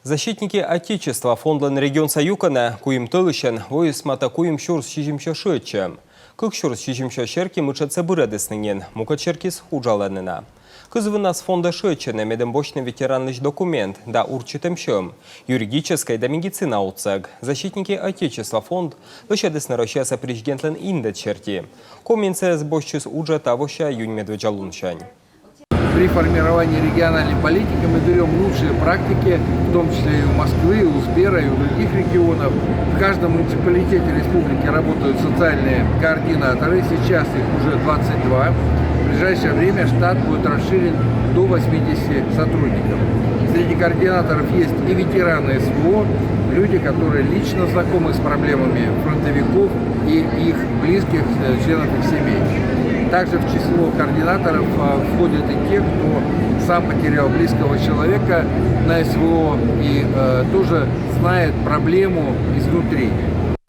Защитники Отечества фондлан регион Саюкана куим тылышен воисмата куим шурс шижимша шычем. Кык шурс шижимша шерки мычатся бырадыснынен, мука черкис хужаланына. Кызывы с фонда шычене медембочный ветеранный документ да урчитым шем. Юридической да медицина уцег. Защитники Отечества фонд лышадысны рощаса президентлен индет черти. Коменце с боччис уджа тавоща юнь медведжалуншань. При формировании региональной политики мы берем лучшие практики, в том числе и у Москвы, и у Сбера, и у других регионов. В каждом муниципалитете республики работают социальные координаторы, сейчас их уже 22. В ближайшее время штат будет расширен до 80 сотрудников. Среди координаторов есть и ветераны СВО, люди, которые лично знакомы с проблемами фронтовиков и их близких членов их семей. Также в число координаторов входят и те, кто сам потерял близкого человека на СВО и тоже знает проблему изнутри.